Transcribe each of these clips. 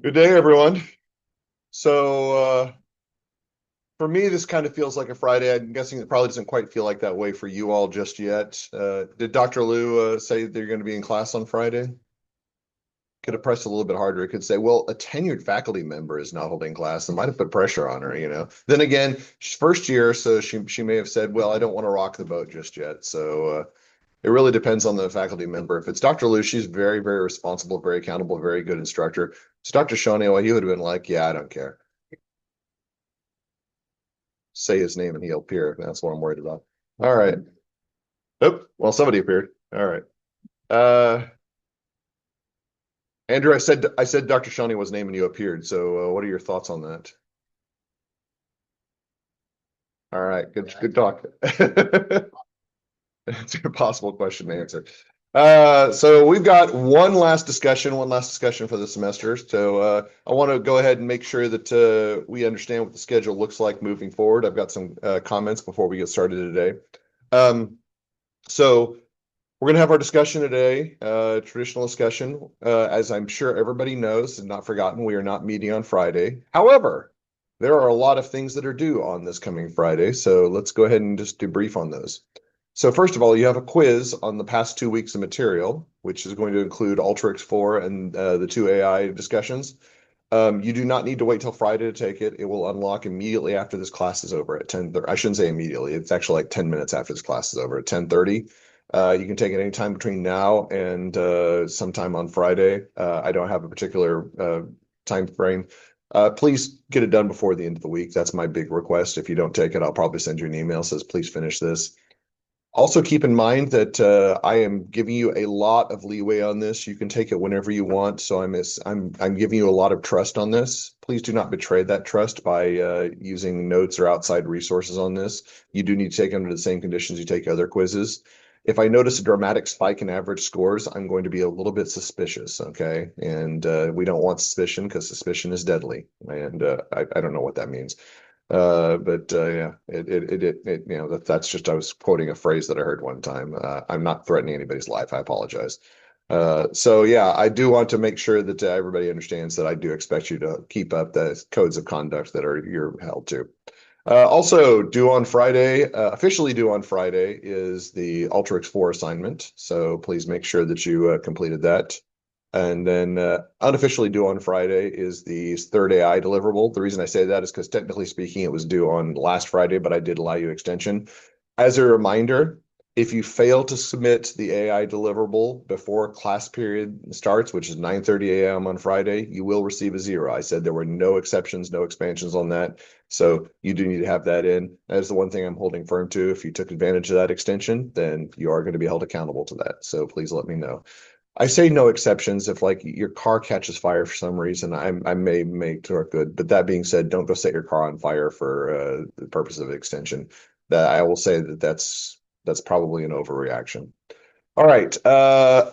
Good day, everyone. So, for me, this kind of feels like a Friday. I'm guessing it probably doesn't quite feel like that way for you all just yet. Did Dr. Liu say they're going to be in class on Friday? Could have pressed a little bit harder. It could say, well, a tenured faculty member is not holding class. It might have put pressure on her, you know. Then again, she's first year, so she may have said, well, I don't want to rock the boat just yet. So, it really depends on the faculty member. If it's Dr. Liu, she's very, very responsible, very accountable, very good instructor. It's Dr. Shawnee, well, he would have been like, yeah, I don't care. Say his name and he'll appear. That's what I'm worried about. All right. Oh, well, somebody appeared. All right. Uh, Andrew, I said Dr. Shawnee was name and you appeared. So, what are your thoughts on that? All right. Good talk. It's an impossible question to answer. So we've got one last discussion for the semester. So I want to go ahead and make sure that we understand what the schedule looks like moving forward. I've got some comments before we get started today. So we're going to have our discussion today, traditional discussion. As I'm sure everybody knows and not forgotten, we are not meeting on Friday. However, there are a lot of things that are due on this coming Friday. So let's go ahead and just debrief on those. So first of all, you have a quiz on the past 2 weeks of material, which is going to include Ultrix 4 and the two AI discussions. You do not need to wait till Friday to take it. It will unlock immediately after this class is over at 10:30. I shouldn't say immediately. It's actually like 10 minutes after this class is over at 10:30. You can take it anytime between now and sometime on Friday. I don't have a particular time frame. Please get it done before the end of the week. That's my big request. If you don't take it, I'll probably send you an email that says, please finish this. Also, keep in mind that I am giving you a lot of leeway on this. You can take it whenever you want. So I'm giving you a lot of trust on this. Please do not betray that trust by using notes or outside resources on this. You do need to take them under the same conditions you take other quizzes. If I notice a dramatic spike in average scores, I'm going to be a little bit suspicious, okay? And we don't want suspicion because suspicion is deadly. And I don't know what that means. But yeah, you know, that's just, I was quoting a phrase that I heard one time. I'm not threatening anybody's life. I apologize. So yeah, I do want to make sure that everybody understands that I do expect you to keep up the codes of conduct that you're held to. Also due on Friday, officially due on Friday is the Ultrix 4 assignment. So please make sure that you completed that. And then unofficially due on Friday is the third AI deliverable. The reason I say that is because technically speaking, it was due on last Friday, but I did allow you extension. As a reminder, if you fail to submit the AI deliverable before class period starts, which is 9:30 a.m. on Friday, you will receive a 0. I said there were no exceptions, no expansions on that. So you do need to have that in. That is the one thing I'm holding firm to. If you took advantage of that extension, then you are going to be held accountable to that. So please let me know. I say no exceptions if like your car catches fire for some reason. I may make it good, but that being said, don't go set your car on fire for the purpose of extension. That I will say that that's probably an overreaction. All right,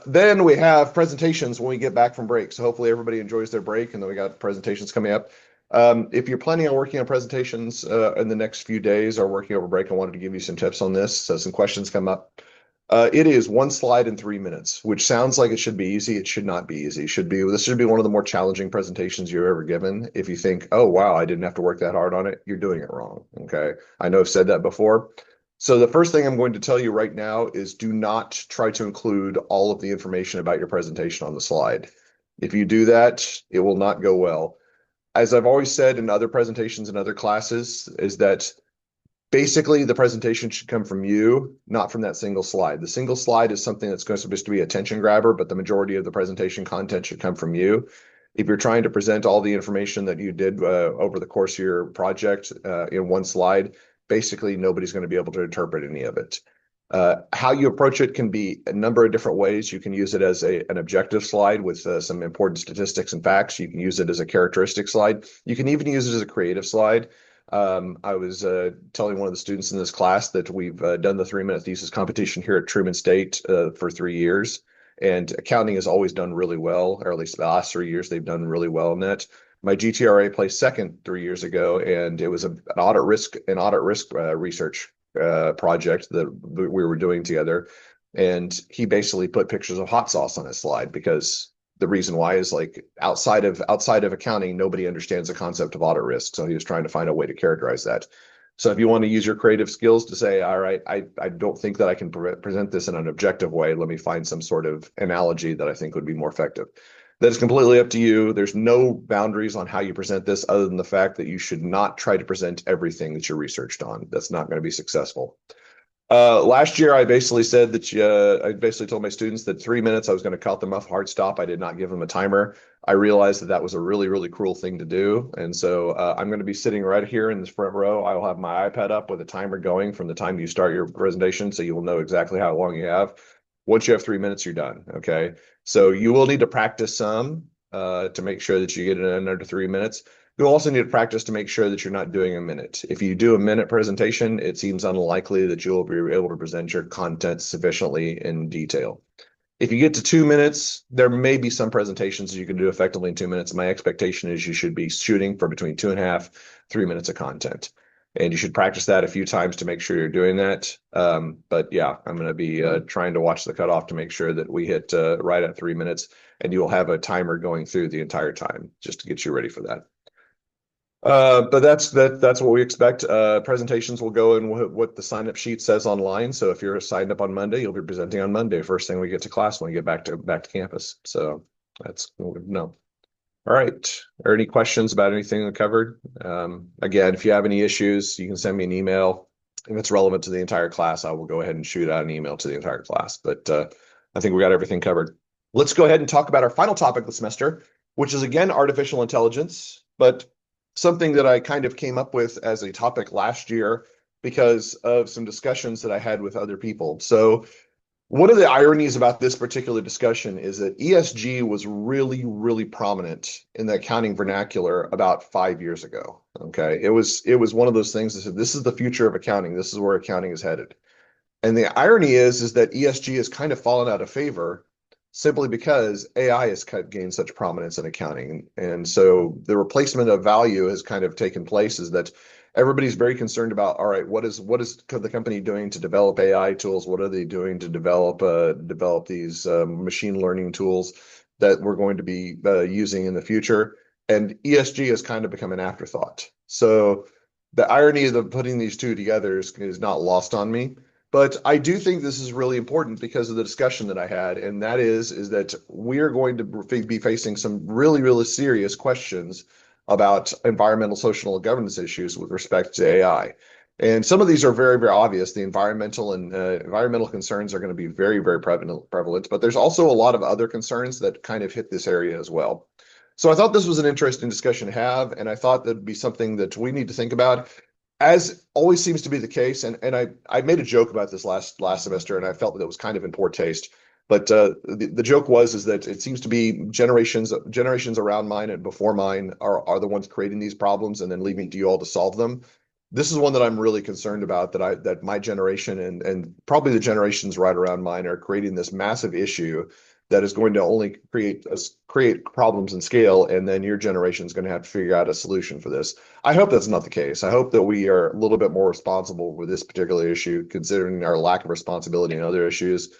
then we have presentations when we get back from break. So hopefully everybody enjoys their break, and then we got presentations coming up. If you're planning on working on presentations in the next few days or working over break, I wanted to give you some tips on this. So some questions come up. It is one slide in 3 minutes, which sounds like it should be easy. It should not be easy. This should be one of the more challenging presentations you've ever given. If you think, oh, wow, I didn't have to work that hard on it, you're doing it wrong. Okay. I know I've said that before. So the first thing I'm going to tell you right now is do not try to include all of the information about your presentation on the slide. If you do that, it will not go well. As I've always said in other presentations and other classes, is that basically the presentation should come from you, not from that single slide. The single slide is something that's supposed to be attention grabber, but the majority of the presentation content should come from you. If you're trying to present all the information that you did over the course of your project in one slide, basically nobody's going to be able to interpret any of it. How you approach it can be a number of different ways. You can use it as an objective slide with some important statistics and facts. You can use it as a characteristic slide. You can even use it as a creative slide. I was telling one of the students in this class that we've done the 3-minute thesis competition here at Truman State for 3 years, and accounting has always done really well, or at least the last 3 years they've done really well in that. My GTRA placed second 3 years ago, and it was an audit risk research project that we were doing together. And he basically put pictures of hot sauce on his slide because the reason why is like outside of accounting, nobody understands the concept of audit risk. So he was trying to find a way to characterize that. So if you want to use your creative skills to say, all right, I don't think that I can present this in an objective way. Let me find some sort of analogy that I think would be more effective. That is completely up to you. There's no boundaries on how you present this other than the fact that you should not try to present everything that you're researched on. That's not going to be successful. Last year, I basically said that I basically told my students that 3 minutes I was going to cut them off hard stop. I did not give them a timer. I realized that that was a really, really cruel thing to do. And so I'm going to be sitting right here in this front row. I will have my iPad up with a timer going from the time you start your presentation. So you will know exactly how long you have. Once you have 3 minutes, you're done. Okay. So you will need to practice some to make sure that you get it in under 3 minutes. You also need to practice to make sure that you're not doing a minute. If you do a minute presentation, it seems unlikely that you'll be able to present your content sufficiently in detail. If you get to 2 minutes, there may be some presentations that you can do effectively in 2 minutes. My expectation is you should be shooting for between 2.5, 3 minutes of content. And you should practice that a few times to make sure you're doing that. But yeah, I'm going to be trying to watch the cutoff to make sure that we hit right at 3 minutes, and you'll have a timer going through the entire time just to get you ready for that. But that's what we expect. Presentations will go in what the sign-up sheet says online. So if you're signed up on Monday, you'll be presenting on Monday, first thing we get to class when we get back to campus. So that's no. All right. Are any questions about anything we covered? Again, if you have any issues, you can send me an email. If it's relevant to the entire class, I will go ahead and shoot out an email to the entire class. But I think we got everything covered. Let's go ahead and talk about our final topic this semester, which is again artificial intelligence, but something that I kind of came up with as a topic last year because of some discussions that I had with other people. So one of the ironies about this particular discussion is that ESG was really, really prominent in the accounting vernacular about 5 years ago. Okay. It was one of those things that said, this is the future of accounting. This is where accounting is headed. And the irony is that ESG has kind of fallen out of favor simply because AI has gained such prominence in accounting. And so the replacement of value has kind of taken place, is that everybody's very concerned about, all right, what is the company doing to develop AI tools? What are they doing to develop these machine learning tools that we're going to be using in the future? And ESG has kind of become an afterthought. So the irony of putting these two together is not lost on me. But I do think this is really important because of the discussion that I had, and that is that we are going to be facing some really, really serious questions about environmental, social, and governance issues with respect to AI. And some of these are very, very obvious. The environmental concerns are going to be very, very prevalent, but there's also a lot of other concerns that kind of hit this area as well. So I thought this was an interesting discussion to have, and I thought that'd be something that we need to think about. As always seems to be the case, and I made a joke about this last semester, and I felt that it was kind of in poor taste. But the joke is that it seems to be generations around mine and before mine are the ones creating these problems and then leaving it to you all to solve them. This is one that I'm really concerned about, that my generation and probably the generations right around mine are creating this massive issue that is going to only create problems in scale, and then your generation is going to have to figure out a solution for this. I hope that's not the case. I hope that we are a little bit more responsible with this particular issue, considering our lack of responsibility in other issues.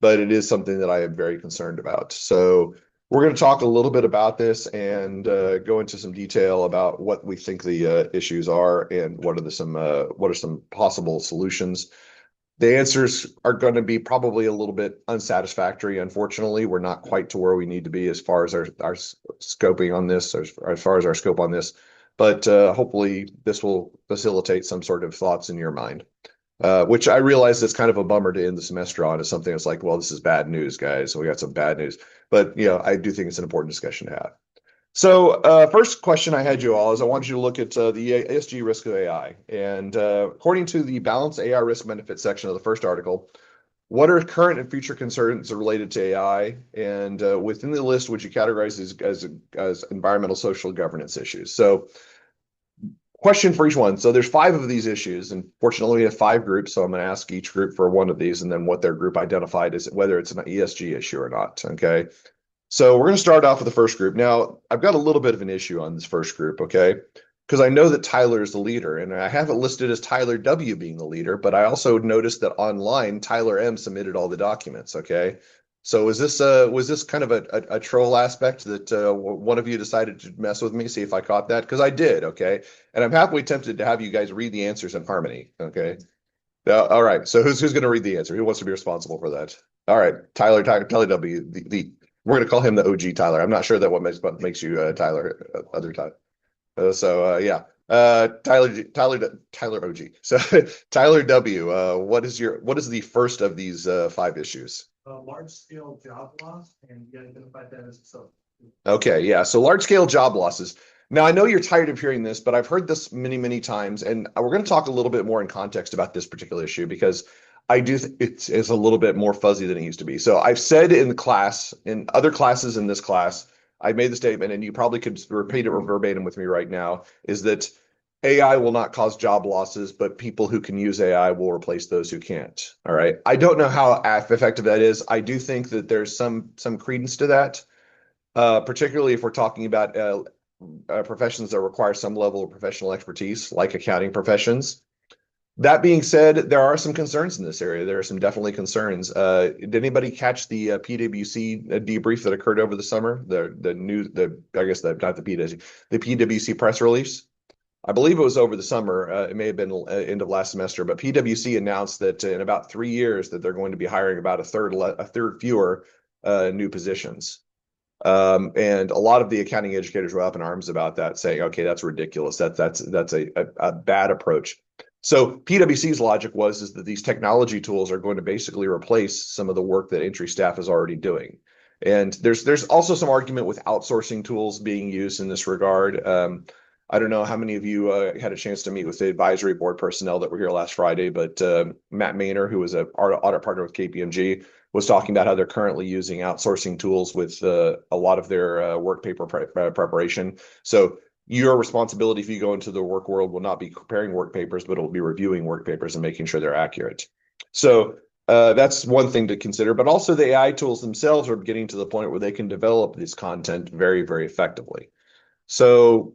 But it is something that I am very concerned about. So we're going to talk a little bit about this and go into some detail about what we think the issues are and what are some possible solutions. The answers are going to be probably a little bit unsatisfactory. Unfortunately, we're not quite to where we need to be as far as our scoping on this, as far as our scope on this. But hopefully this will facilitate some sort of thoughts in your mind, which I realize is kind of a bummer to end the semester on, is something that's like, well, this is bad news, guys. So we got some bad news. But I do think it's an important discussion to have. So first question I had you all is I wanted you to look at the ESG risk of AI. And according to the Balanced AI Risk Benefit section of the first article, what are current and future concerns related to AI? And within the list, would you categorize these as environmental, social, governance issues? So question for each one. So there's 5 of these issues, and fortunately we have 5 groups. So I'm going to ask each group for one of these and then what their group identified as, whether it's an ESG issue or not. Okay. So we're going to start off with the first group. Now, I've got a little bit of an issue on this first group, okay? Because I know that Tyler is the leader, and I have it listed as Tyler W being the leader, but I also noticed that online, Tyler M submitted all the documents, okay? So was this kind of a troll aspect that one of you decided to mess with me, see if I caught that? Because I did, okay? And I'm happily tempted to have you guys read the answers in harmony, okay? All right. So who's going to read the answer? Who wants to be responsible for that? All right, Tyler W. We're going to call him the OG Tyler. I'm not sure that what makes you Tyler, other Tyler. Yeah. Tyler OG. So Tyler W. What is the first of these five issues? Large scale job loss, and you identified that as so. Okay, yeah. So large scale job losses. Now I know you're tired of hearing this, but I've heard this many, many times, and we're going to talk a little bit more in context about this particular issue because I do think it's a little bit more fuzzy than it used to be. So I've said in class, in other classes in this class, I made the statement, and you probably could repeat it verbatim with me right now, is that AI will not cause job losses, but people who can use AI will replace those who can't. All right. I don't know how effective that is. I do think that there's some credence to that, particularly if we're talking about professions that require some level of professional expertise, like accounting professions. That being said, there are some concerns in this area. There are some definitely concerns. Did anybody catch the PwC debrief that occurred over the summer? I guess not the PwC, the PwC press release. I believe it was over the summer. It may have been end of last semester, but PwC announced that in about 3 years that they're going to be hiring about a third fewer new positions. And a lot of the accounting educators were up in arms about that, saying, "Okay, that's ridiculous. That's a bad approach." So PwC's logic is that these technology tools are going to basically replace some of the work that entry staff is already doing. And there's also some argument with outsourcing tools being used in this regard. I don't know how many of you had a chance to meet with the advisory board personnel that were here last Friday, but Matt Maynor, who was an audit partner with KPMG, was talking about how they're currently using outsourcing tools with a lot of their work paper preparation. So your responsibility if you go into the work world will not be preparing work papers, but it'll be reviewing work papers and making sure they're accurate. So that's one thing to consider, but also the AI tools themselves are getting to the point where they can develop this content very, very effectively. So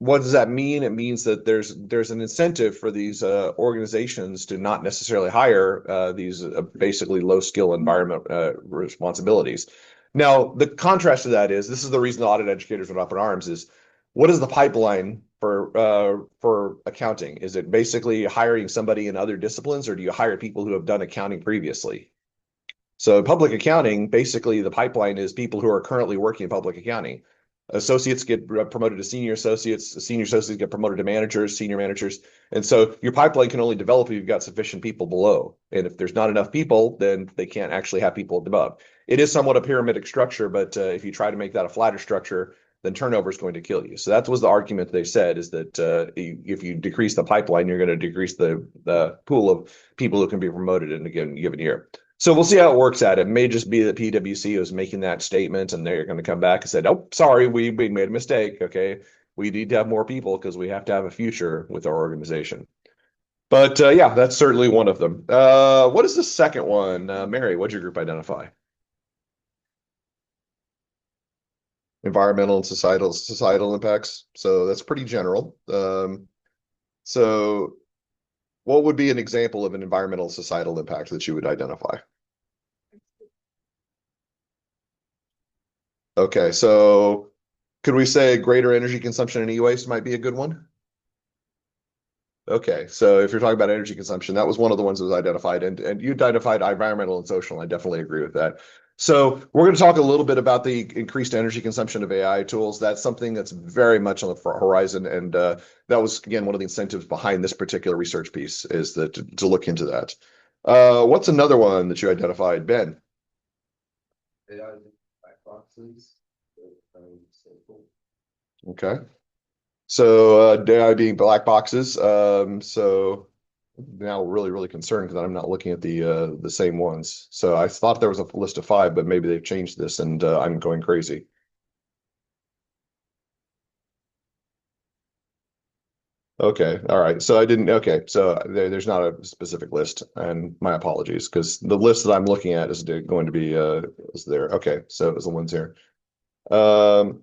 what does that mean? It means that there's an incentive for these organizations to not necessarily hire these basically low skill environment responsibilities. Now, the contrast to that is this is the reason the audit educators went up in arms is what is the pipeline for accounting? Is it basically hiring somebody in other disciplines, or do you hire people who have done accounting previously? So public accounting, basically the pipeline is people who are currently working in public accounting. Associates get promoted to senior associates, senior associates get promoted to managers, senior managers. And so your pipeline can only develop if you've got sufficient people below. And if there's not enough people, then they can't actually have people above. It is somewhat a pyramidal structure, but if you try to make that a flatter structure, then turnover is going to kill you. So that was the argument they said, is that if you decrease the pipeline, you're going to decrease the pool of people who can be promoted in a given year. So we'll see how it works out. It may just be that PwC was making that statement and they're going to come back and say, "Oh, sorry, we made a mistake. Okay, we need to have more people because we have to have a future with our organization." But yeah, that's certainly one of them. What is the second one? Mary, what'd your group identify? Environmental and societal impacts. So that's pretty general. So what would be an example of an environmental societal impact that you would identify? Okay, so could we say greater energy consumption and e-waste might be a good one? Okay, so if you're talking about energy consumption, that was one of the ones that was identified, and you identified environmental and social, and I definitely agree with that. So we're going to talk a little bit about the increased energy consumption of AI tools. That's something that's very much on the horizon, and that was, again, one of the incentives behind this particular research piece is that to look into that. What's another one that you identified, Ben? AI black boxes. Okay. So AI being black boxes. So now really, really concerned because I'm not looking at the same ones. So I thought there was a list of five, but maybe they've changed this and I'm going crazy. Okay, all right. So I didn't. Okay, so there's not a specific list, and my apologies because the list that I'm looking at is going to be is there. Okay, so it was the ones here. Um,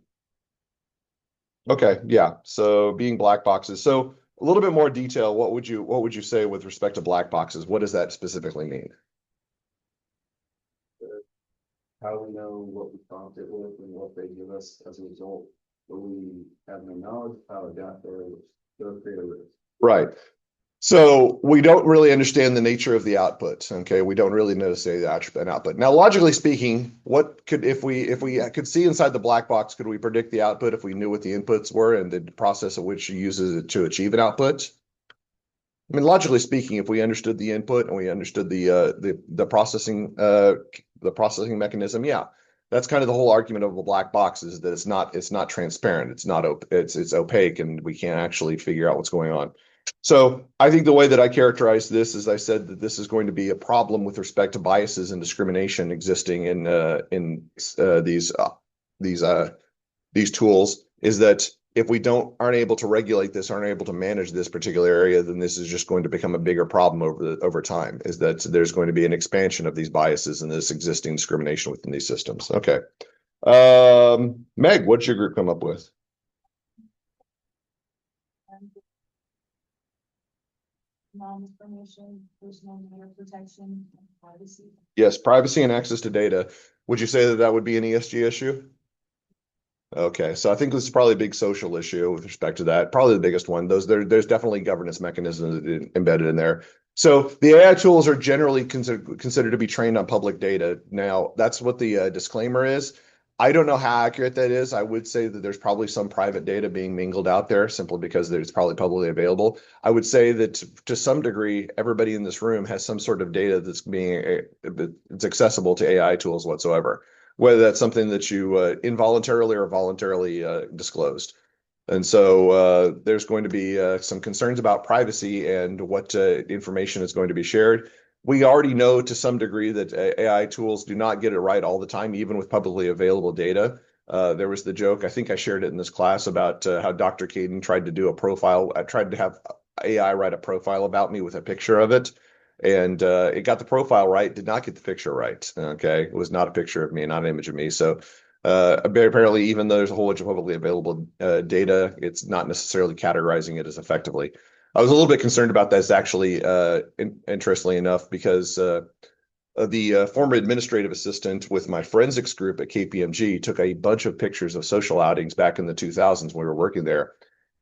Okay, yeah. So being black boxes. So a little bit more detail. What would you say with respect to black boxes? What does that specifically mean? how we know what we prompt it with and what they give us as a result, but we have no knowledge of how it got there, which does create a risk. Right. So we don't really understand the nature of the output. Okay, we don't really know to say an output. Now, logically speaking, what could if we could see inside the black box, could we predict the output if we knew what the inputs were and the process of which uses it to achieve an output? I mean, logically speaking, if we understood the input and we understood the processing mechanism, yeah, that's kind of the whole argument of a black box is that it's not transparent, it's opaque, and we can't actually figure out what's going on. So I think the way that I characterize this is I said that this is going to be a problem with respect to biases and discrimination existing in these tools is that if we aren't able to regulate this, aren't able to manage this particular area, then this is just going to become a bigger problem over time. Is that there's going to be an expansion of these biases and this existing discrimination within these systems. Okay, Meg, what's your group come up with? Non-discrimination, personal data protection, and privacy. Yes, privacy and access to data. Would you say that that would be an ESG issue? Okay, so I think this is probably a big social issue with respect to that. Probably the biggest one. There's definitely governance mechanisms embedded in there. So the AI tools are generally considered to be trained on public data. Now, that's what the disclaimer is. I don't know how accurate that is. I would say that there's probably some private data being mingled out there simply because it's probably publicly available. I would say that to some degree, everybody in this room has some sort of data that's it's accessible to AI tools whatsoever, whether that's something that you involuntarily or voluntarily disclosed. And so there's going to be some concerns about privacy and what information is going to be shared. We already know to some degree that AI tools do not get it right all the time, even with publicly available data. There was the joke, I think I shared it in this class, about how Dr. Caden tried to do a profile. I tried to have AI write a profile about me with a picture of it. And it got the profile right, did not get the picture right. Okay. It was not a picture of me, not an image of me. So apparently, even though there's a whole bunch of publicly available data, it's not necessarily categorizing it as effectively. I was a little bit concerned about this actually, interestingly enough, because the former administrative assistant with my forensics group at KPMG took a bunch of pictures of social outings back in the 2000s when we were working there.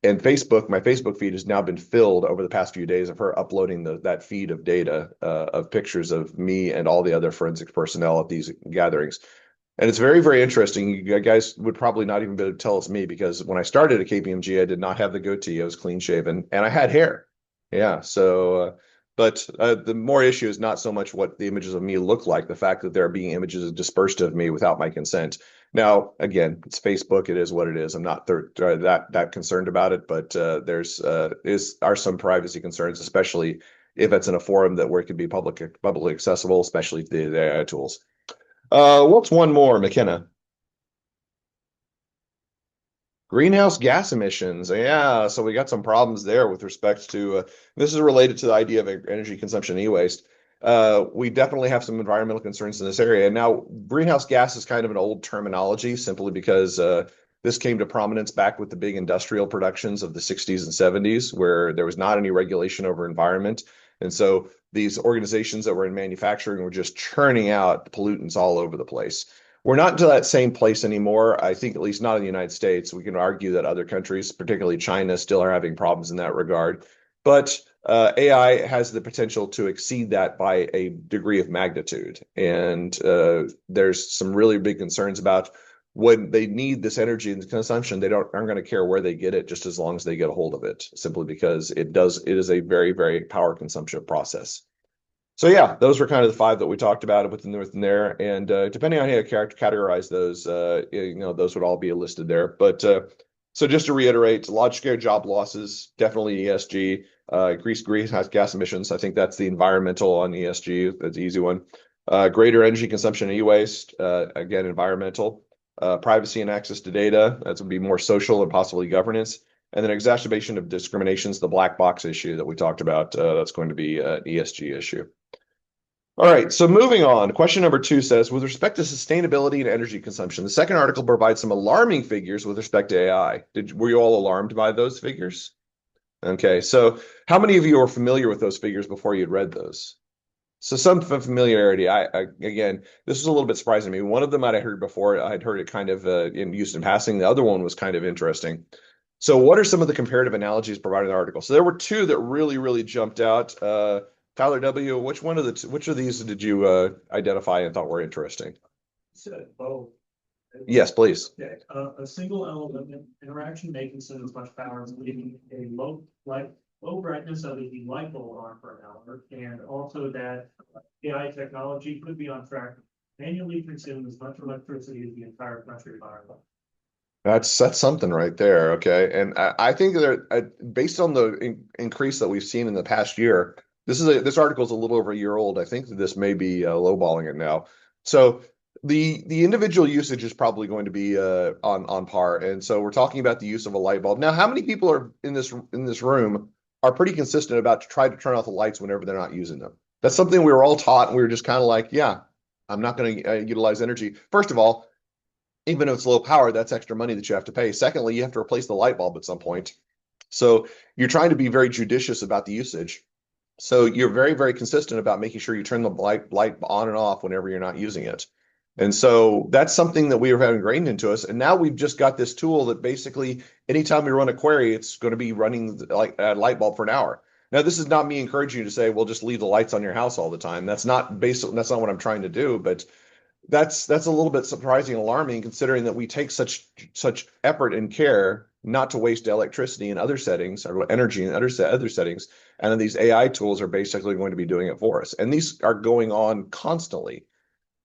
And my Facebook feed has now been filled over the past few days of her uploading that feed of data of pictures of me and all the other forensics personnel at these gatherings. And it's very, very interesting. You guys would probably not even be able to tell it's me because when I started at KPMG, I did not have the goatee. I was clean shaven and I had hair. Yeah. So, but the more issue is not so much what the images of me look like, the fact that there are being images dispersed of me without my consent. Now, again, it's Facebook. It is what it is. I'm not that concerned about it, but are some privacy concerns, especially if it's in a forum where it could be publicly accessible, especially the AI tools. What's one more, McKenna? Greenhouse gas emissions. Yeah, so we got some problems there with respect to this is related to the idea of energy consumption e-waste. We definitely have some environmental concerns in this area. Now, greenhouse gas is kind of an old terminology simply because this came to prominence back with the big industrial productions of the 60s and 70s, where there was not any regulation over environment. And so these organizations that were in manufacturing were just churning out pollutants all over the place. We're not to that same place anymore. I think, at least not in the United States. We can argue that other countries, particularly China, still are having problems in that regard. But AI has the potential to exceed that by a degree of magnitude. And there's some really big concerns about when they need this energy and consumption, they aren't going to care where they get it, just as long as they get a hold of it, simply because it is a very, very power consumption process. So yeah, those were kind of the five that we talked about within there. And depending on how you categorize those, those would all be listed there. But so just to reiterate, large scale job losses, definitely ESG, greenhouse gas emissions. I think that's the environmental on ESG. That's the easy one. Greater energy consumption and e-waste, again, environmental. Privacy and access to data, that would be more social and possibly governance. And then exacerbation of discriminations, the black box issue that we talked about, that's going to be an ESG issue. All right, so moving on. Question number 2 says, with respect to sustainability and energy consumption, the second article provides some alarming figures with respect to AI. Were you all alarmed by those figures? Okay, so how many of you are familiar with those figures before you'd read those? So some familiarity. Again, this was a little bit surprising to me. One of them I'd heard before. I'd heard it kind of in used in passing. The other one was kind of interesting. So what are some of the comparative analogies provided in the article? So there were two that really, really jumped out. Tyler W., which of these did you identify and thought were interesting? Said both. Yes, please. Okay, a single element interaction may consume as much power as leaving a low brightness LED light bulb on for an hour, and also that AI technology could be on track to manually consume as much electricity as the entire country environment. That's something right there. Okay, and I think that based on the increase that we've seen in the past year, this article is a little over a year old. I think that this may be lowballing it now. So the individual usage is probably going to be on par, and so we're talking about the use of a light bulb. Now, how many people are in this room are pretty consistent about to try to turn off the lights whenever they're not using them? That's something we were all taught, and we were just kind of like, yeah, I'm not going to utilize energy. First of all, even if it's low power, that's extra money that you have to pay. Secondly, you have to replace the light bulb at some point. So you're trying to be very judicious about the usage. So you're very, very consistent about making sure you turn the light on and off whenever you're not using it. And so that's something that we have ingrained into us. And now we've just got this tool that basically anytime we run a query, it's going to be running like a light bulb for an hour. Now, this is not me encouraging you to say, well, just leave the lights on your house all the time. That's not what I'm trying to do. But that's a little bit surprising and alarming considering that we take such effort and care not to waste electricity in other settings or energy in other settings, and then these AI tools are basically going to be doing it for us, and these are going on constantly.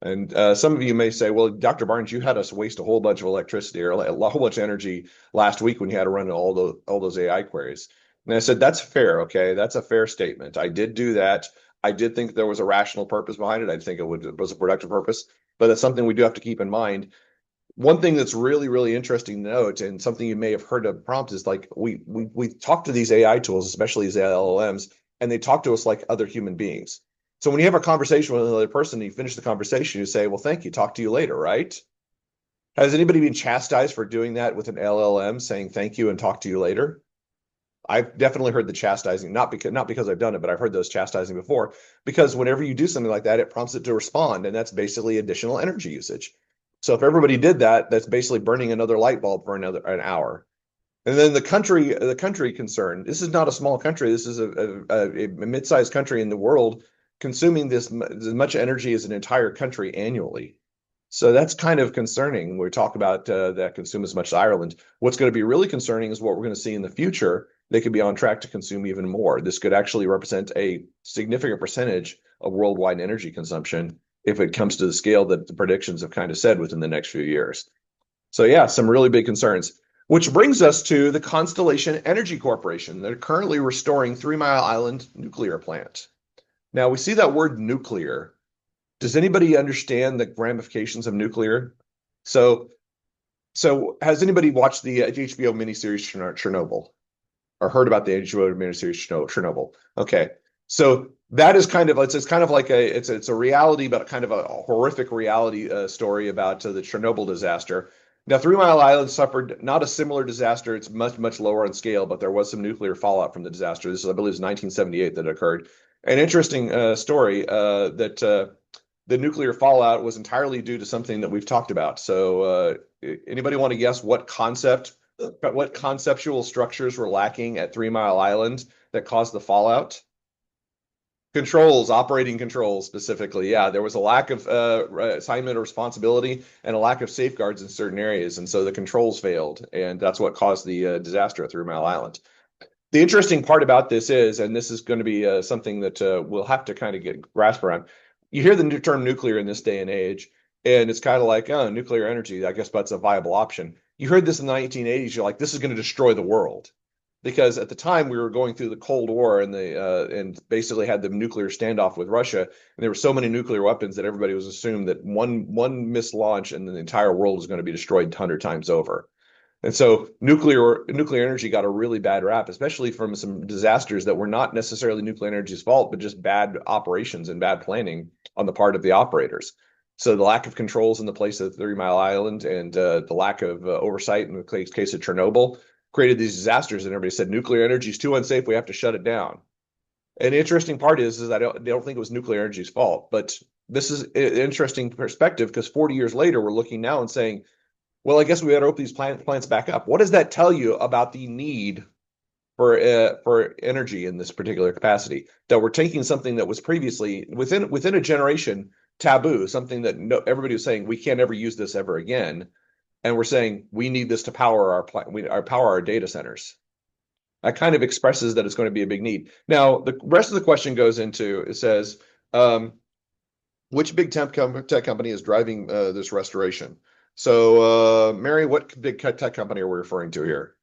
And some of you may say, well, Dr. Barnes, you had us waste a whole bunch of electricity or a whole bunch of energy last week when you had to run all those AI queries. And I said, that's fair. Okay. That's a fair statement. I did do that. I did think there was a rational purpose behind it. I think it was a productive purpose, but that's something we do have to keep in mind. One thing that's really, really interesting to note, and something you may have heard of prompt, is like we talk to these AI tools, especially these LLMs, and they talk to us like other human beings. So when you have a conversation with another person, and you finish the conversation, you say, well, thank you, talk to you later, right? Has anybody been chastised for doing that with an LLM, saying thank you and talk to you later? I've definitely heard the chastising, not because I've done it, but I've heard those chastising before, because whenever you do something like that, it prompts it to respond, and that's basically additional energy usage. So if everybody did that, that's basically burning another light bulb for an hour. And then the country concern. This is not a small country. This is a mid-sized country in the world consuming as much energy as an entire country annually. So that's kind of concerning. We talk about that consume as much as Ireland. What's going to be really concerning is what we're going to see in the future. They could be on track to consume even more. This could actually represent a significant percentage of worldwide energy consumption if it comes to the scale that the predictions have kind of said within the next few years. So yeah, some really big concerns. Which brings us to the Constellation Energy Corporation. They're currently restoring 3 Mile Island nuclear plant. Now we see that word nuclear. Does anybody understand the ramifications of nuclear? So has anybody watched the HBO miniseries Chernobyl or heard about the HBO miniseries Chernobyl? Okay. So that is kind of it's kind of like it's a reality, but kind of a horrific reality story about the Chernobyl disaster. Now, 3 Mile Island suffered not a similar disaster. It's much lower on scale, but there was some nuclear fallout from the disaster. This is, I believe, is 1978 that occurred. An interesting story that the nuclear fallout was entirely due to something that we've talked about. So, anybody want to guess what conceptual structures were lacking at 3 Mile Island that caused the fallout? Controls, operating controls specifically. Yeah, there was a lack of assignment of responsibility and a lack of safeguards in certain areas. And so the controls failed. And that's what caused the disaster at 3 Mile Island. The interesting part about this is, and this is going to be something that we'll have to kind of get grasp around. You hear the term nuclear in this day and age, and it's kind of like, oh, nuclear energy, I guess that's a viable option. You heard this in the 1980s, you're like, this is going to destroy the world. Because at the time we were going through the Cold War and basically had the nuclear standoff with Russia, and there were so many nuclear weapons that everybody was assumed that one missed launch and the entire world was going to be destroyed 100 times over. And so nuclear energy got a really bad rap, especially from some disasters that were not necessarily nuclear energy's fault, but just bad operations and bad planning on the part of the operators. So the lack of controls in the place of 3 Mile Island and the lack of oversight in the case of Chernobyl created these disasters, and everybody said nuclear energy is too unsafe. We have to shut it down. An interesting part is I don't think it was nuclear energy's fault, but this is an interesting perspective because 40 years later, we're looking now and saying, well, I guess we got to open these plants back up. What does that tell you about the need for energy in this particular capacity? That we're taking something that was previously within a generation taboo, something that everybody was saying we can't ever use this ever again, and we're saying we need this to power our data centers. That kind of expresses that it's going to be a big need. Now, the rest of the question goes into, it says, which big tech company is driving this restoration? So, Mary, what big tech company are we referring to here?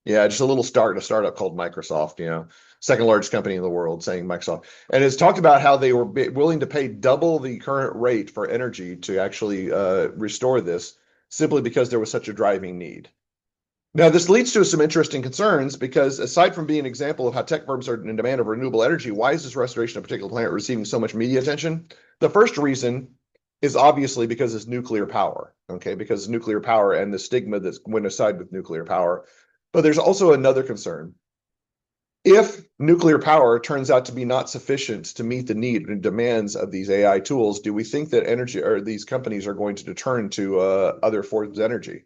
Yeah, just a startup called Microsoft, second largest company in the world, saying Microsoft. And it's talked about how they were willing to pay double the current rate for energy to actually restore this, simply because there was such a driving need. Now, this leads to some interesting concerns because aside from being an example of how tech firms are in demand of renewable energy, why is this restoration of a particular planet receiving so much media attention? The first reason is obviously because it's nuclear power, okay? Because nuclear power and the stigma that went aside with nuclear power. But there's also another concern. If nuclear power turns out to be not sufficient to meet the need and demands of these AI tools, do we think that energy or these companies are going to turn to other forms of energy?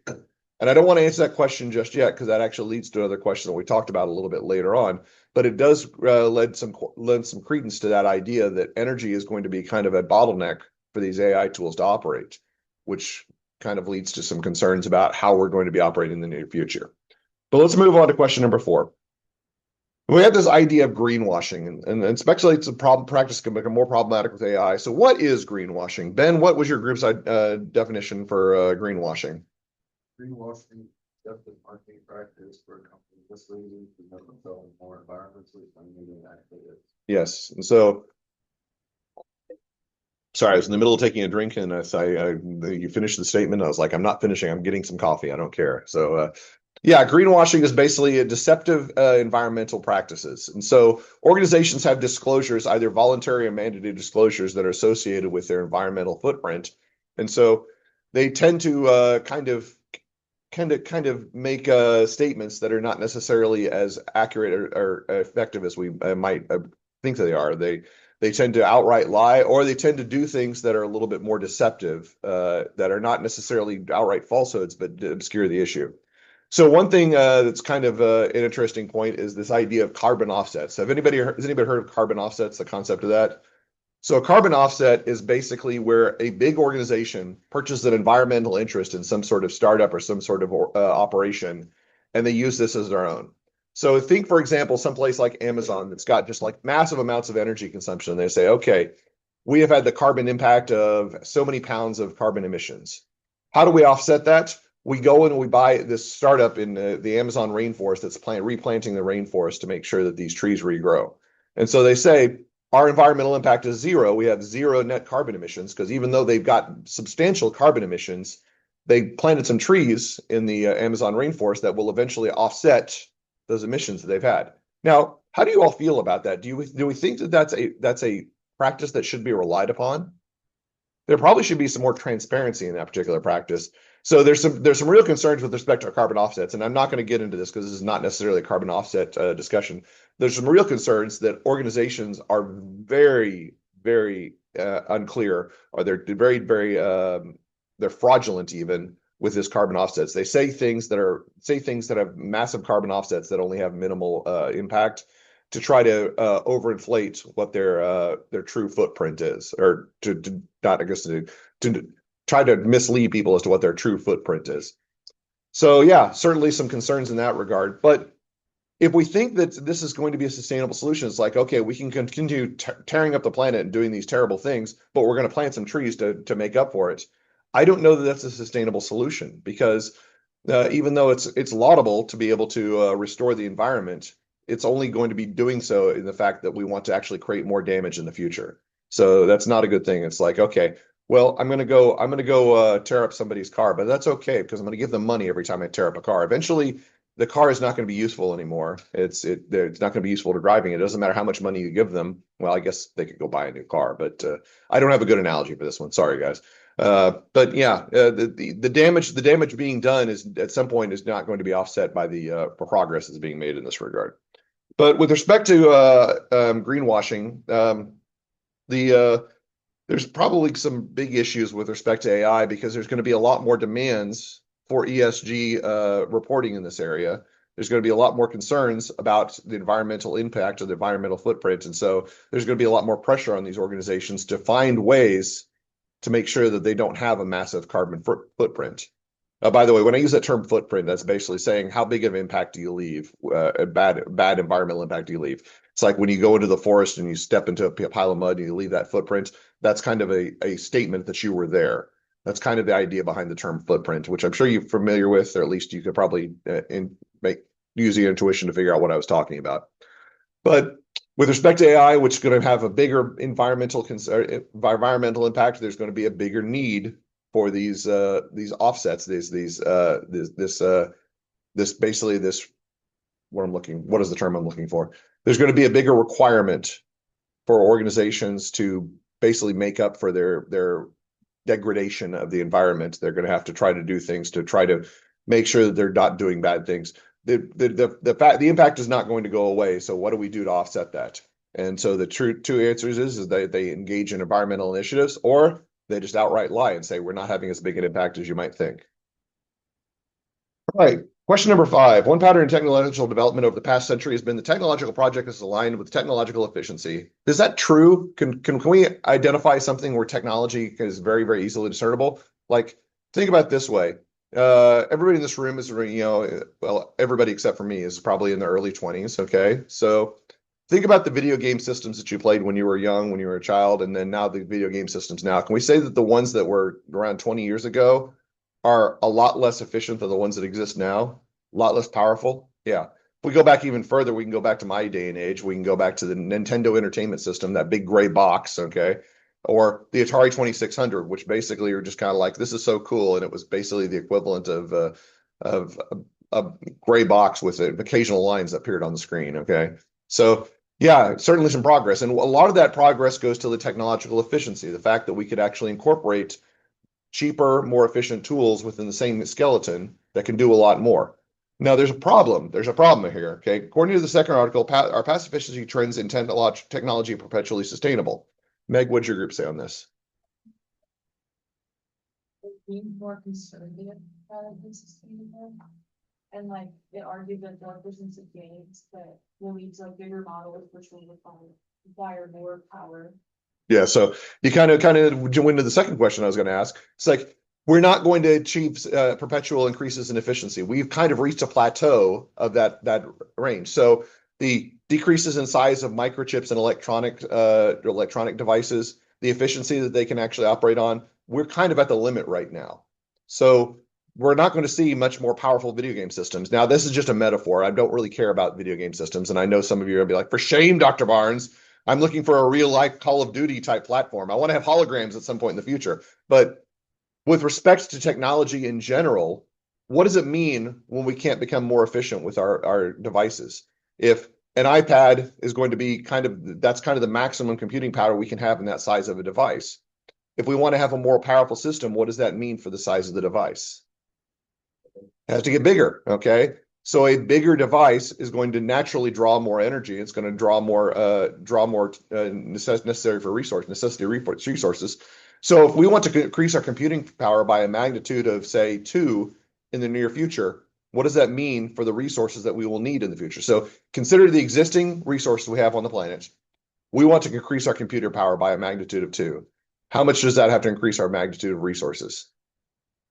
And I don't want to answer that question just yet because that actually leads to another question that we talked about a little bit later on. But it does lend some credence to that idea that energy is going to be kind of a bottleneck for these AI tools to operate, which kind of leads to some concerns about how we're going to be operating in the near future. But let's move on to question number 4. We have this idea of greenwashing, and speculates a practice can become more problematic with AI. So what is greenwashing? Ben, what was your group's definition for greenwashing? Greenwashing, definitely marketing practice for a company misleading to make themselves more environmentally friendly than actually is. Yes. And so, sorry, I was in the middle of taking a drink and you finished the statement. I was like, I'm not finishing. I'm getting some coffee. I don't care. So, yeah, greenwashing is basically a deceptive environmental practices. And so organizations have disclosures, either voluntary or mandated disclosures that are associated with their environmental footprint. And so they tend to kind of make statements that are not necessarily as accurate or effective as we might think they are. They tend to outright lie, or they tend to do things that are a little bit more deceptive, that are not necessarily outright falsehoods, but obscure the issue. So one thing that's kind of an interesting point is this idea of carbon offsets. Has anybody heard of carbon offsets, the concept of that? So a carbon offset is basically where a big organization purchases an environmental interest in some sort of startup or some sort of operation, and they use this as their own. So think, for example, someplace like Amazon that's got just like massive amounts of energy consumption. They say, okay, we have had the carbon impact of so many pounds of carbon emissions. How do we offset that? We go and we buy this startup in the Amazon rainforest that's replanting the rainforest to make sure that these trees regrow. And so they say, our environmental impact is zero. We have zero net carbon emissions because even though they've got substantial carbon emissions, they planted some trees in the Amazon rainforest that will eventually offset those emissions that they've had. Now, how do you all feel about that? Do we think that that's a practice that should be relied upon? There probably should be some more transparency in that particular practice. So there's some real concerns with respect to carbon offsets, and I'm not going to get into this because this is not necessarily a carbon offset discussion. There's some real concerns that organizations are very, very unclear, or they're very, very they're fraudulent even with this carbon offsets. They say things that have massive carbon offsets that only have minimal impact to try to overinflate what their true footprint is, or to try to mislead people as to what their true footprint is. So yeah, certainly some concerns in that regard. But if we think that this is going to be a sustainable solution, it's like, okay, we can continue tearing up the planet and doing these terrible things, but we're going to plant some trees to make up for it. I don't know that that's a sustainable solution because even though it's laudable to be able to restore the environment, it's only going to be doing so in the fact that we want to actually create more damage in the future. So that's not a good thing. It's like, okay, well, I'm gonna go tear up somebody's car, but that's okay because I'm gonna give them money every time I tear up a car. Eventually, the car is not going to be useful anymore. It's not going to be useful to driving. It doesn't matter how much money you give them. Well, I guess they could go buy a new car, but I don't have a good analogy for this one. Sorry, guys. But yeah, the damage being done is at some point is not going to be offset by the progress that's being made in this regard. But with respect to greenwashing, there's probably some big issues with respect to AI because there's going to be a lot more demands for ESG reporting in this area. There's going to be a lot more concerns about the environmental impact or the environmental footprint. And so there's going to be a lot more pressure on these organizations to find ways to make sure that they don't have a massive carbon footprint. By the way, when I use that term footprint, that's basically saying how big of an impact do you leave, a bad environmental impact do you leave? It's like when you go into the forest and you step into a pile of mud and you leave that footprint, that's kind of a statement that you were there. That's kind of the idea behind the term footprint, which I'm sure you're familiar with, or at least you could probably use your intuition to figure out what I was talking about. But with respect to AI, which is going to have a bigger environmental impact, there's going to be a bigger need for these offsets, this basically this what is the term I'm looking for? There's going to be a bigger requirement for organizations to basically make up for their degradation of the environment. They're going to have to try to do things to try to make sure that they're not doing bad things. The impact is not going to go away. So what do we do to offset that? And so the two answers is that they engage in environmental initiatives, or they just outright lie and say we're not having as big an impact as you might think. All right. Question number 5. One pattern in technological development over the past century has been the technological project is aligned with technological efficiency. Is that true? Can we identify something where technology is very, very easily discernible? Like, think about it this way. Everybody in this room is, well, everybody except for me is probably in their early 20s. Okay. So think about the video game systems that you played when you were young, when you were a child, and then now the video game systems now. Can we say that the ones that were around 20 years ago are a lot less efficient than the ones that exist now? A lot less powerful? Yeah. If we go back even further, we can go back to my day and age. We can go back to the Nintendo Entertainment System, that big gray box, okay? Or the Atari 2600, which basically are just kind of like, this is so cool. And it was basically the equivalent of a gray box with occasional lines that appeared on the screen, okay? So yeah, certainly some progress. And a lot of that progress goes to the technological efficiency, the fact that we could actually incorporate cheaper, more efficient tools within the same skeleton that can do a lot more. Now, there's a problem. There's a problem here, okay? According to the second article, our past efficiency trends in technology are perpetually sustainable. Meg, what'd your group say on this? Being more conservative rather than sustainable. And like, it argued that the efficiency gains that will lead to bigger models, which will require more power. Yeah, so you kind of went into the second question I was going to ask. It's like, we're not going to achieve perpetual increases in efficiency. We've kind of reached a plateau of that range. So the decreases in size of microchips and electronic devices, the efficiency that they can actually operate on, we're kind of at the limit right now. So we're not going to see much more powerful video game systems. Now, this is just a metaphor. I don't really care about video game systems. And I know some of you are going to be like, for shame, Dr. Barnes. I'm looking for a real life Call of Duty type platform. I want to have holograms at some point in the future. But with respect to technology in general, what does it mean when we can't become more efficient with our devices? If an iPad is going to be that's kind of the maximum computing power we can have in that size of a device. If we want to have a more powerful system, what does that mean for the size of the device? It has to get bigger, okay? So a bigger device is going to naturally draw more energy. It's going to draw more necessary for resources. So if we want to increase our computing power by a magnitude of, say, 2 in the near future, what does that mean for the resources that we will need in the future? So consider the existing resources we have on the planet. We want to increase our computer power by a magnitude of 2. How much does that have to increase our magnitude of resources?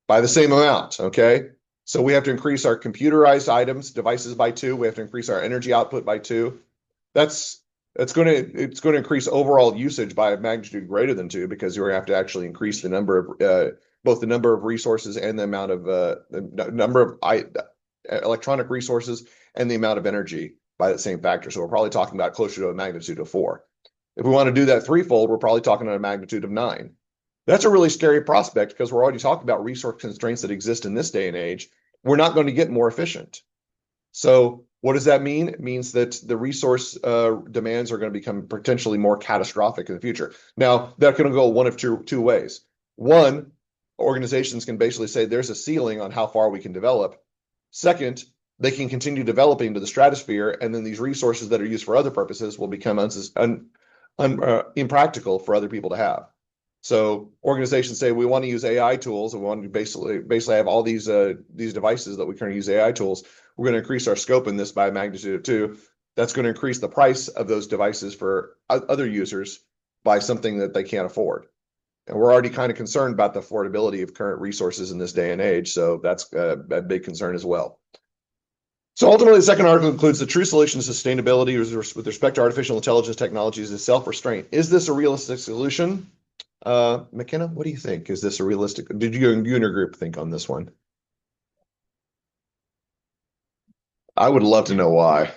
By the same amount, okay? So we have to increase our computerized devices by 2. We have to increase our energy output by 2. It's going to increase overall usage by a magnitude greater than 2, because you're going to have to actually increase the number of both the number of resources and the amount of the number of electronic resources and the amount of energy by the same factor. So we're probably talking about closer to a magnitude of 4. If we want to do that threefold, we're probably talking about a magnitude of 9. That's a really scary prospect, because we're already talking about resource constraints that exist in this day and age. We're not going to get more efficient. So what does that mean? It means that the resource demands are going to become potentially more catastrophic in the future. Now, that can go one of two ways. One, organizations can basically say there's a ceiling on how far we can develop. Second, they can continue developing to the stratosphere, and then these resources that are used for other purposes will become impractical for other people to have. So organizations say we want to use AI tools, and we want to basically have all these devices that we can use AI tools. We're going to increase our scope in this by a magnitude of 2. That's going to increase the price of those devices for other users by something that they can't afford. And we're already kind of concerned about the affordability of current resources in this day and age. So that's a big concern as well. So ultimately, the second article includes the true solution to sustainability with respect to artificial intelligence technologies is self-restraint. Is this a realistic solution? McKenna, what do you think? Is this a realistic? Did you and your group think on this one? I would love to know why.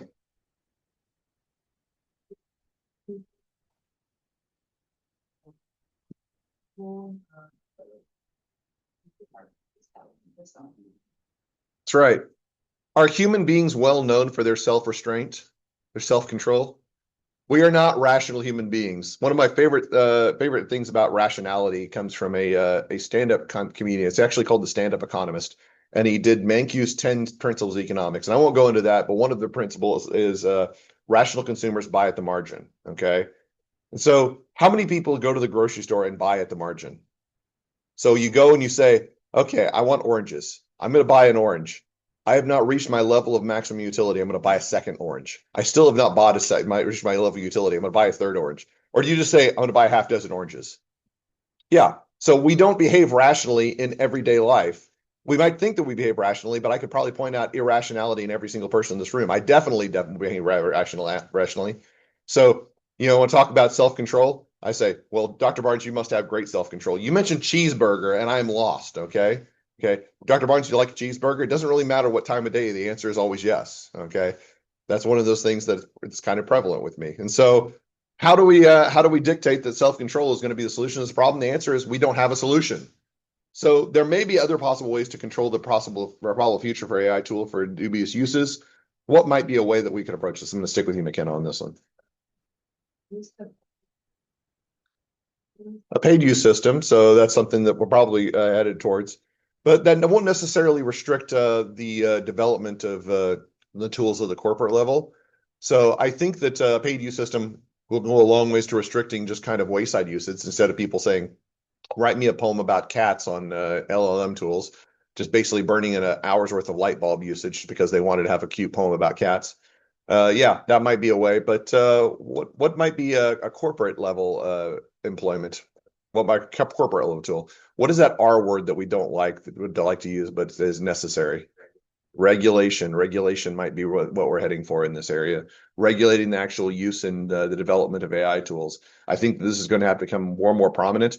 That's right. Are human beings well known for their self-restraint, their self-control? We are not rational human beings. One of my favorite things about rationality comes from a stand-up comedian. It's actually called The Stand-Up Economist, and he did Mankiw's 10 Principles of Economics. And I won't go into that, but one of the principles is rational consumers buy at the margin. Okay, and so how many people go to the grocery store and buy at the margin? So you go and you say, okay, I want oranges. I'm going to buy an orange. I have not reached my level of maximum utility. I'm going to buy a second orange. I still have not bought reached my level of utility. I'm going to buy a third orange. Or do you just say, I'm going to buy a half dozen oranges? Yeah. So we don't behave rationally in everyday life. We might think that we behave rationally, but I could probably point out irrationality in every single person in this room. I definitely behave rationally. So, want to talk about self-control? I say, well, Dr. Barnes, you must have great self-control. You mentioned cheeseburger, and I'm lost, okay? Okay, Dr. Barnes, do you like a cheeseburger? It doesn't really matter what time of day. The answer is always yes. Okay, that's one of those things that it's kind of prevalent with me. And so, how do we dictate that self-control is going to be the solution to this problem? The answer is we don't have a solution. So there may be other possible ways to control the probable future for AI tool for dubious uses. What might be a way that we could approach this? I'm going to stick with you, McKenna, on this one. A paid use system, so that's something that we're probably headed towards. But that won't necessarily restrict the development of the tools at the corporate level. So I think that a paid use system will go a long ways to restricting just kind of wayside usage instead of people saying, write me a poem about cats on LLM tools, just basically burning in an hour's worth of light bulb usage because they wanted to have a cute poem about cats. Yeah, that might be a way. But what might be a corporate level employment? What my corporate level tool? What is that R word that we don't like, that would like to use, but is necessary? Regulation. Regulation might be what we're heading for in this area. Regulating the actual use and the development of AI tools. I think this is going to have to become more and more prominent.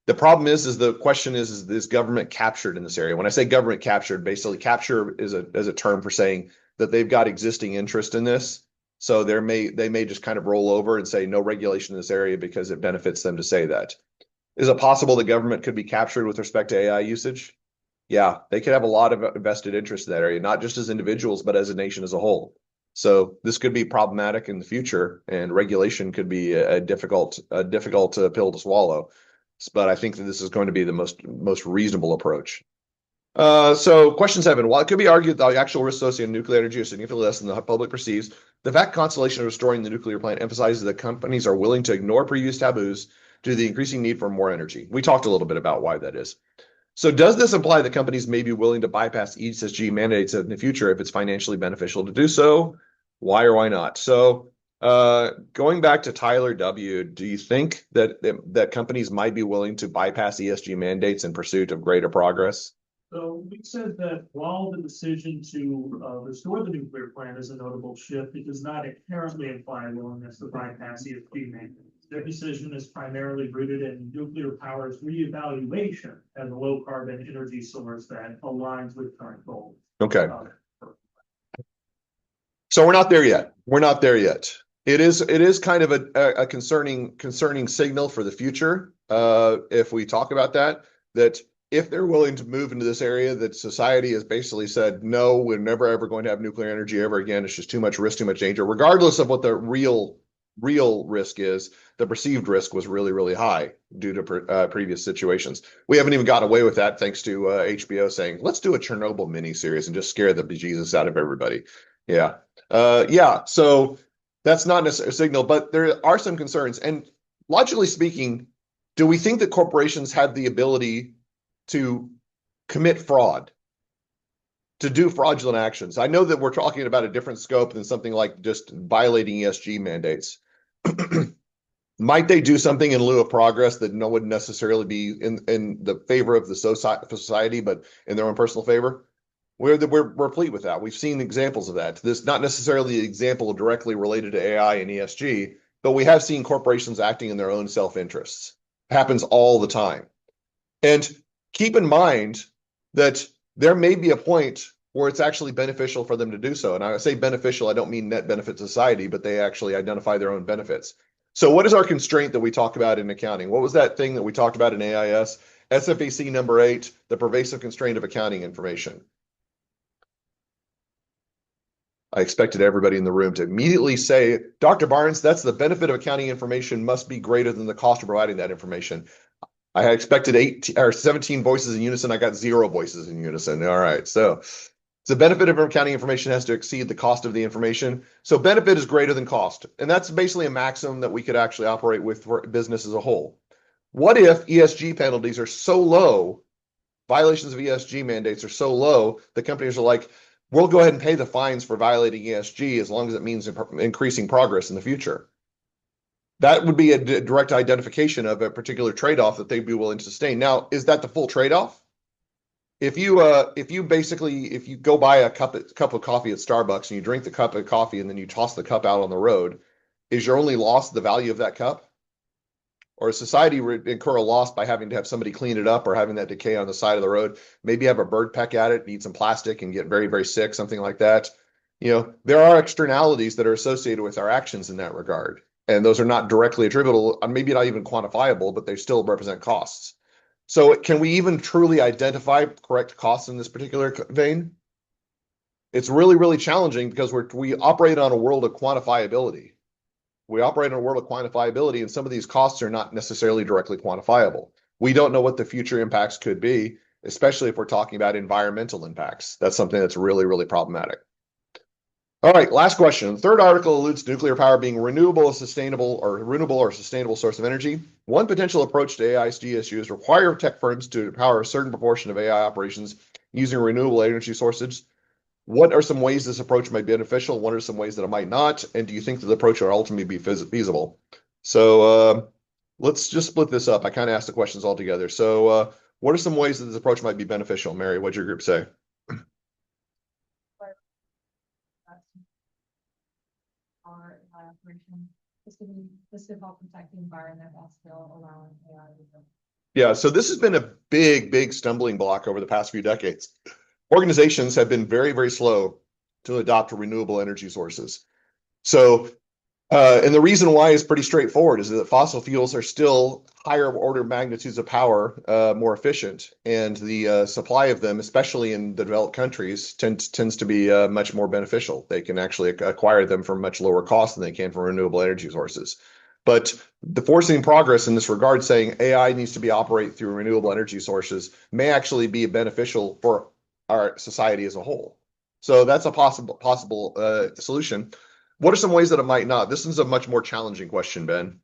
The problem is the question is government captured in this area? When I say government captured, basically capture is a term for saying that they've got existing interest in this. So they may just kind of roll over and say no regulation in this area because it benefits them to say that. Is it possible the government could be captured with respect to AI usage? Yeah, they could have a lot of vested interest in that area, not just as individuals, but as a nation as a whole. So this could be problematic in the future, and regulation could be a difficult pill to swallow. But I think that this is going to be the most reasonable approach. So question 7, while it could be argued that the actual risks associated with nuclear energy are significantly less than the public perceives, the fact constellation of restoring the nuclear plant emphasizes that companies are willing to ignore previous taboos due to the increasing need for more energy. We talked a little bit about why that is. So does this imply that companies may be willing to bypass ESG mandates in the future if it's financially beneficial to do so? Why or why not? So going back to Tyler W., do you think that companies might be willing to bypass ESG mandates in pursuit of greater progress? So we said that while the decision to restore the nuclear plant is a notable shift, it does not inherently imply a willingness to bypass ESG mandates. Their decision is primarily rooted in nuclear power's reevaluation as a low carbon energy source that aligns with current goals. Okay. So we're not there yet. We're not there yet. It is kind of a concerning signal for the future. If we talk about that if they're willing to move into this area that society has basically said, no, we're never ever going to have nuclear energy ever again. It's just too much risk, too much danger, regardless of what the real real risk is, the perceived risk was really, really high due to previous situations. We haven't even got away with that thanks to HBO saying, let's do a Chernobyl miniseries and just scare the bejesus out of everybody. Yeah. Yeah. So that's not necessarily a signal, but there are some concerns. And logically speaking, do we think that corporations have the ability to commit fraud, to do fraudulent actions? I know that we're talking about a different scope than something like just violating ESG mandates. Might they do something in lieu of progress that no would necessarily be in the favor of the society, but in their own personal favor? We're replete with that. We've seen examples of that. This not necessarily an example directly related to AI and ESG, but we have seen corporations acting in their own self-interests. Happens all the time. And keep in mind that there may be a point where it's actually beneficial for them to do so. And I say beneficial, I don't mean net benefit to society, but they actually identify their own benefits. So what is our constraint that we talk about in accounting? What was that thing that we talked about in AIS? SFAC number 8, the pervasive constraint of accounting information. I expected everybody in the room to immediately say, Dr. Barnes, that's the benefit of accounting information must be greater than the cost of providing that information. I had expected 18 or 17 voices in unison. I got 0 voices in unison. All right. So the benefit of accounting information has to exceed the cost of the information. So benefit is greater than cost. And that's basically a maximum that we could actually operate with for business as a whole. What if ESG penalties are so low, violations of ESG mandates are so low, that companies are like, we'll go ahead and pay the fines for violating ESG as long as it means increasing progress in the future. That would be a direct identification of a particular trade-off that they'd be willing to sustain. Now, is that the full trade-off? If you go buy a cup of coffee at Starbucks and you drink the cup of coffee and then you toss the cup out on the road, is your only loss the value of that cup? Or does society incur a loss by having to have somebody clean it up or having that decay on the side of the road? Maybe have a bird peck at it, eat some plastic and get very, very sick, something like that. There are externalities that are associated with our actions in that regard. And those are not directly attributable, maybe not even quantifiable, but they still represent costs. So can we even truly identify correct costs in this particular vein? It's really, really challenging because we operate on a world of quantifiability. We operate in a world of quantifiability, and some of these costs are not necessarily directly quantifiable. We don't know what the future impacts could be, especially if we're talking about environmental impacts. That's something that's really, really problematic. All right, last question. The third article alludes to nuclear power being renewable or sustainable source of energy. One potential approach to AI's issues require tech firms to power a certain proportion of AI operations using renewable energy sources. What are some ways this approach might be beneficial? What are some ways that it might not? And do you think that the approach will ultimately be feasible? So let's just split this up. I kind of asked the questions all together. So what are some ways that this approach might be beneficial? Mary, what'd your group say? Our operation, this could help protect the environment while still allowing AI to grow. Yeah, so this has been a big, big stumbling block over the past few decades. Organizations have been very, very slow to adopt renewable energy sources. So, and the reason why is pretty straightforward, is that fossil fuels are still higher order magnitudes of power, more efficient, and the supply of them, especially in the developed countries, tends to be much more beneficial. They can actually acquire them for much lower cost than they can from renewable energy sources. But the forcing progress in this regard, saying AI needs to be operated through renewable energy sources, may actually be beneficial for our society as a whole. So that's a possible solution. What are some ways that it might not? This is a much more challenging question, Ben.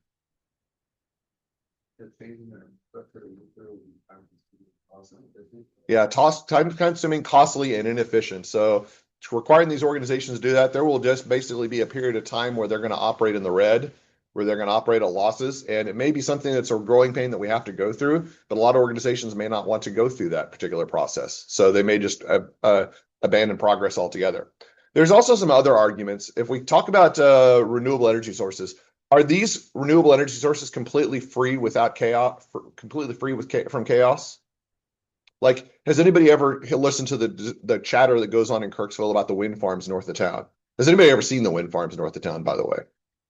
Yeah, time-consuming, costly, and inefficient. So requiring these organizations to do that, there will just basically be a period of time where they're going to operate in the red, where they're going to operate at losses. And it may be something that's a growing pain that we have to go through, but a lot of organizations may not want to go through that particular process. So they may just abandon progress altogether. There's also some other arguments. If we talk about renewable energy sources, are these renewable energy sources completely free without chaos, from chaos? Like, has anybody ever listened to the chatter that goes on in Kirksville about the wind farms north of town? Has anybody ever seen the wind farms north of town, by the way?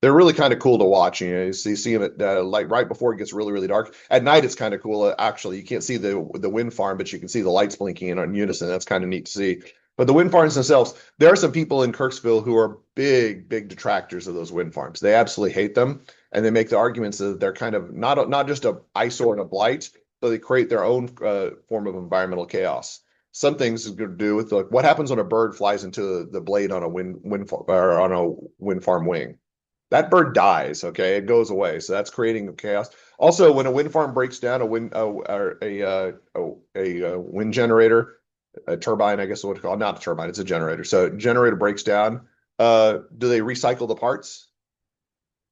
They're really kind of cool to watch. You see them at like right before it gets really, really dark. At night, it's kind of cool. Actually, you can't see the wind farm, but you can see the lights blinking in unison. That's kind of neat to see. But the wind farms themselves, there are some people in Kirksville who are big, big detractors of those wind farms. They absolutely hate them, and they make the arguments that they're kind of not just a eyesore and a blight, but they create their own form of environmental chaos. Some things is going to do with like what happens when a bird flies into the blade on a or on a wind farm wing. That bird dies. Okay, it goes away. So that's creating chaos. Also, when a wind farm breaks down, a wind generator, a turbine, I guess what it's called, not a turbine, it's a generator. So generator breaks down. Do they recycle the parts?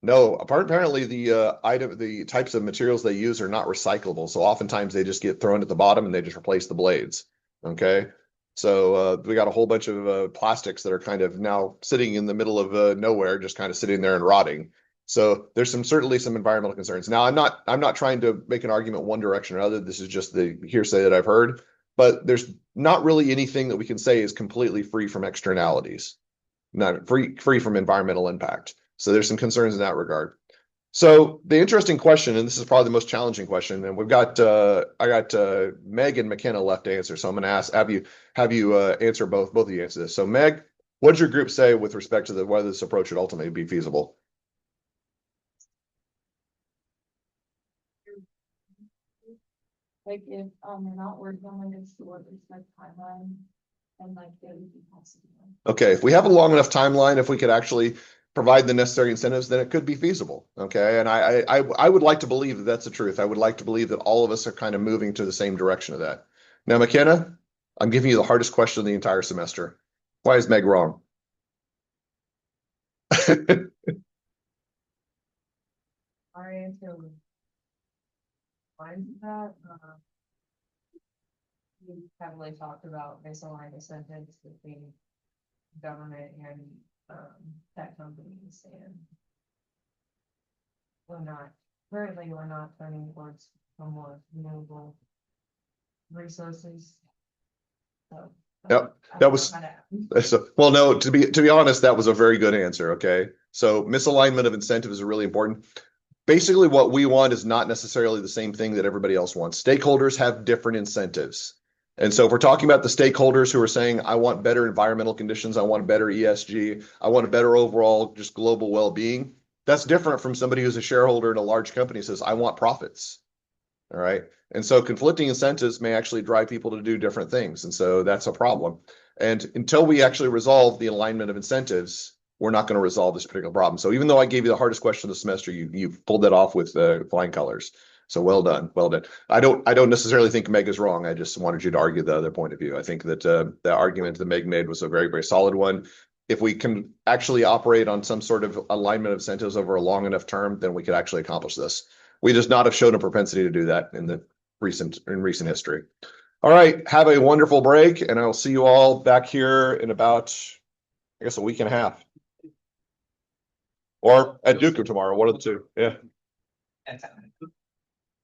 No, apparently the types of materials they use are not recyclable. So oftentimes they just get thrown at the bottom and they just replace the blades. Okay. So we got a whole bunch of plastics that are kind of now sitting in the middle of nowhere, just kind of sitting there and rotting. So there's certainly some environmental concerns. Now I'm not trying to make an argument one direction or other. This is just the hearsay that I've heard, but there's not really anything that we can say is completely free from externalities, not free from environmental impact. So there's some concerns in that regard. So the interesting question, and this is probably the most challenging question, and I got Meg and McKenna left to answer. So I'm going to have you answer both of you answer this. So Meg, what did your group say with respect to whether this approach would ultimately be feasible? Like if, they're not working on like a short, it's like timeline and like it would be possible. Okay, if we have a long enough timeline, if we could actually provide the necessary incentives, then it could be feasible. Okay, and I would like to believe that that's the truth. I would like to believe that all of us are kind of moving to the same direction of that. Now, McKenna, I'm giving you the hardest question of the entire semester. Why is Meg wrong? I am fine with that. We heavily talked about misaligned incentives between government and tech companies, and we're not turning towards more renewable resources. So. Yep, that was so, well, no, to be honest, that was a very good answer. Okay, so misalignment of incentives is really important. Basically, what we want is not necessarily the same thing that everybody else wants. Stakeholders have different incentives. And so if we're talking about the stakeholders who are saying, I want better environmental conditions, I want better ESG, I want a better overall just global well-being, that's different from somebody who's a shareholder in a large company who says, I want profits. All right. And so conflicting incentives may actually drive people to do different things. And so that's a problem. And until we actually resolve the alignment of incentives, we're not going to resolve this particular problem. So even though I gave you the hardest question of the semester, you pulled that off with flying colors. So well done, well done. I don't necessarily think Meg is wrong. I just wanted you to argue the other point of view. I think that the argument that Meg made was a very, very solid one. If we can actually operate on some sort of alignment of incentives over a long enough term, then we could actually accomplish this. We just not have shown a propensity to do that in recent history. All right, have a wonderful break, and I'll see you all back here in about, I guess, a week and a half. Or at Duke tomorrow, one of the two. Yeah.